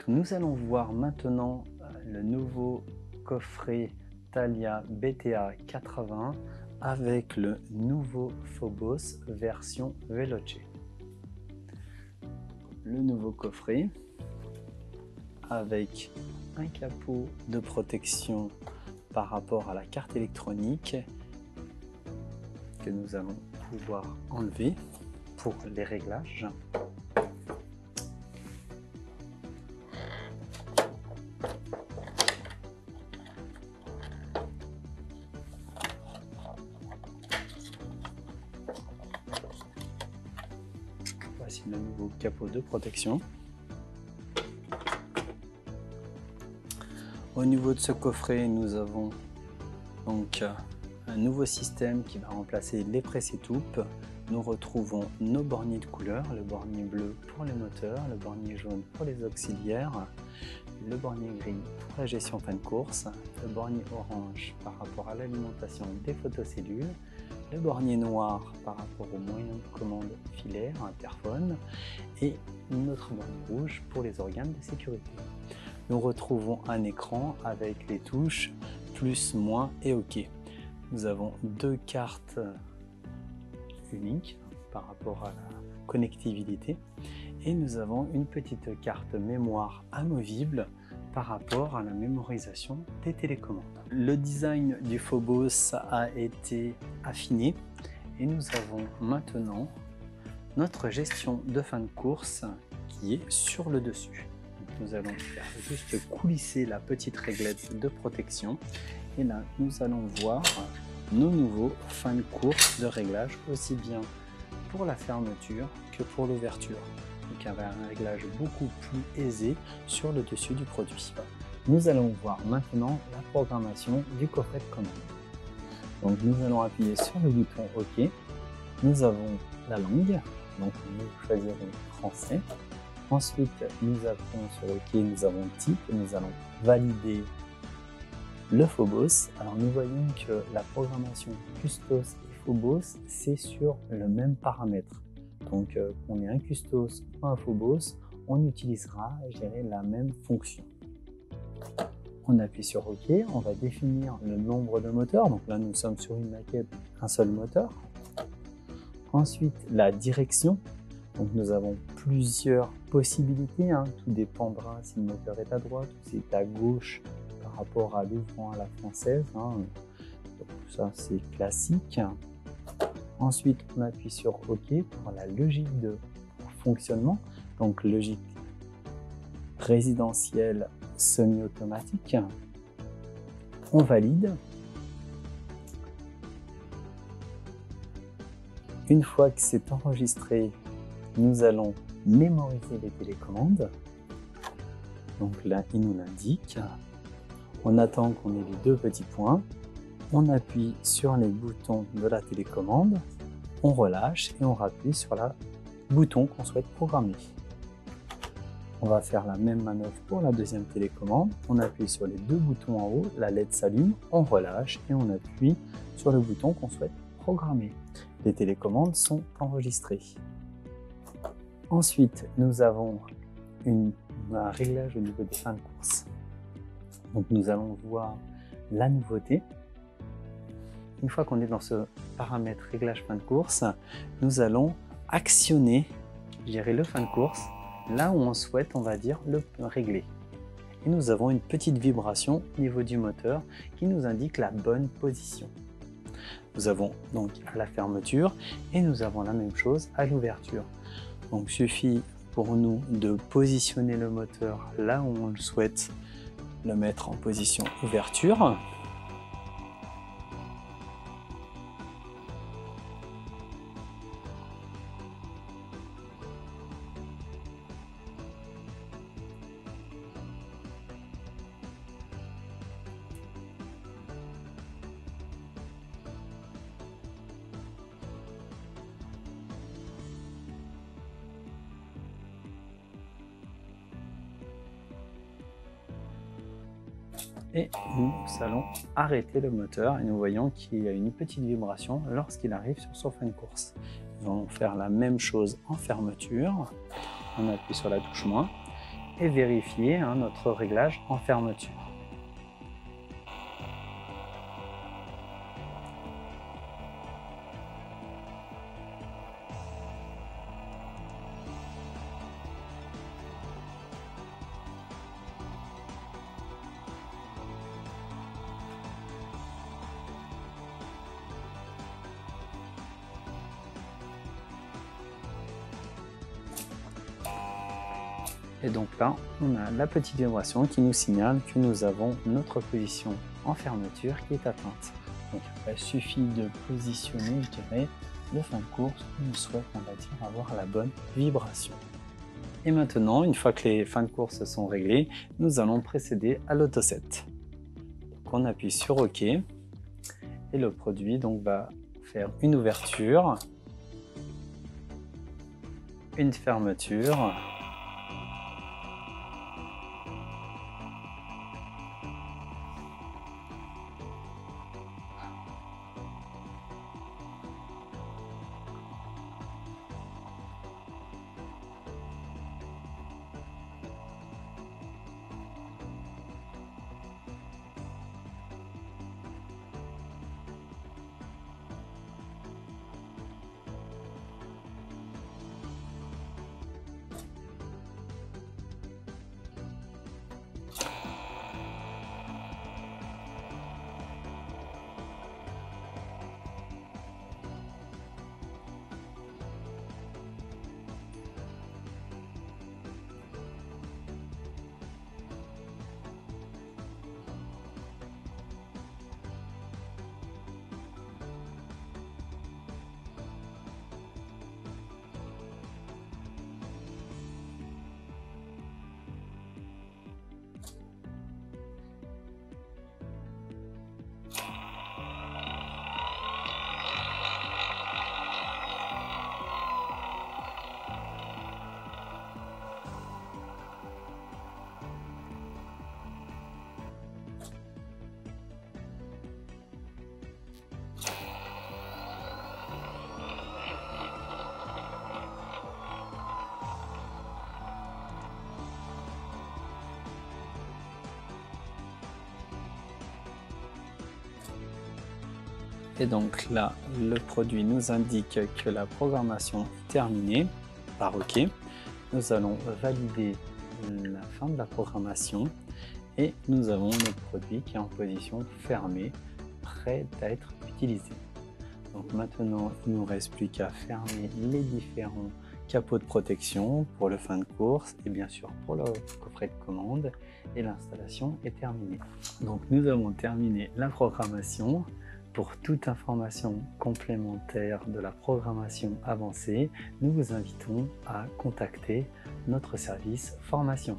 nous allons voir maintenant le nouveau coffret Thalia BTA 80 avec le nouveau Phobos version Veloce. Le nouveau coffret avec un capot de protection par rapport à la carte électronique que nous allons pouvoir enlever pour les réglages. Voici le nouveau capot de protection. Au niveau de ce coffret, nous avons donc un nouveau système qui va remplacer les presse-étoupes. Nous retrouvons nos borniers de couleur, le bornier bleu pour les moteurs, le bornier jaune pour les auxiliaires, le bornier gris pour la gestion fin de course, le bornier orange par rapport à l'alimentation des photocellules, le bornier noir par rapport aux moyens de commande filaire, interphone et notre bornier rouge pour les organes de sécurité. Nous retrouvons un écran avec les touches plus, moins et OK. Nous avons deux cartes uniques par rapport à la connectivité et nous avons une petite carte mémoire amovible par rapport à la mémorisation des télécommandes. Le design du Phobos a été affiné et nous avons maintenant notre gestion de fin de course qui est sur le dessus. Nous allons faire juste coulisser la petite réglette de protection et là nous allons voir nos nouveaux fins de course de réglage aussi bien pour la fermeture que pour l'ouverture. Donc avec un réglage beaucoup plus aisé sur le dessus du produit. Nous allons voir maintenant la programmation du coffret de commande. Donc nous allons appuyer sur le bouton OK. Nous avons la langue, donc nous choisirons français. Ensuite, nous appuyons sur OK, nous avons type, nous allons valider le Phobos. Alors nous voyons que la programmation Custos et Phobos, c'est sur le même paramètre. Donc qu'on ait un Custos ou un Phobos, on utilisera, je dirais, la même fonction. On appuie sur OK, on va définir le nombre de moteurs. Donc là, nous sommes sur une maquette, un seul moteur. Ensuite, la direction. Donc nous avons plusieurs possibilités, tout dépendra si le moteur est à droite ou si c'est à gauche par rapport à l'ouvrant à la française. Donc ça c'est classique. Ensuite on appuie sur OK pour la logique de fonctionnement, donc logique résidentielle semi-automatique. On valide. Une fois que c'est enregistré, nous allons mémoriser les télécommandes. Donc là, il nous l'indique. On attend qu'on ait les deux petits points. On appuie sur les boutons de la télécommande. On relâche et on rappuie sur le bouton qu'on souhaite programmer. On va faire la même manœuvre pour la deuxième télécommande. On appuie sur les deux boutons en haut, la LED s'allume, on relâche et on appuie sur le bouton qu'on souhaite programmer. Les télécommandes sont enregistrées. Ensuite, nous avons un réglage au niveau des fins de course. Donc nous allons voir la nouveauté. Une fois qu'on est dans ce paramètre réglage fin de course, nous allons actionner, je dirais, le fin de course, là où on souhaite, on va dire, le régler. Et nous avons une petite vibration au niveau du moteur qui nous indique la bonne position. Nous avons donc à la fermeture et nous avons la même chose à l'ouverture. Donc il suffit pour nous de positionner le moteur là où on le souhaite le mettre en position ouverture. Et nous allons arrêter le moteur et nous voyons qu'il y a une petite vibration lorsqu'il arrive sur son fin de course. Nous allons faire la même chose en fermeture. On appuie sur la touche moins et vérifier notre réglage en fermeture. Et donc là, on a la petite vibration qui nous signale que nous avons notre position en fermeture qui est atteinte. Donc après, il suffit de positionner, je dirais, le fin de course où on souhaite, on va dire, avoir la bonne vibration. Et maintenant, une fois que les fins de course sont réglées, nous allons procéder à l'autoset. Donc on appuie sur OK et le produit donc va faire une ouverture, une fermeture, et donc là, le produit nous indique que la programmation est terminée par OK. Nous allons valider la fin de la programmation et nous avons notre produit qui est en position fermée, prêt à être utilisé. Donc maintenant, il ne nous reste plus qu'à fermer les différents capots de protection pour le fin de course et bien sûr pour le coffret de commande, et l'installation est terminée. Donc nous avons terminé la programmation. Pour toute information complémentaire de la programmation avancée, nous vous invitons à contacter notre service formation.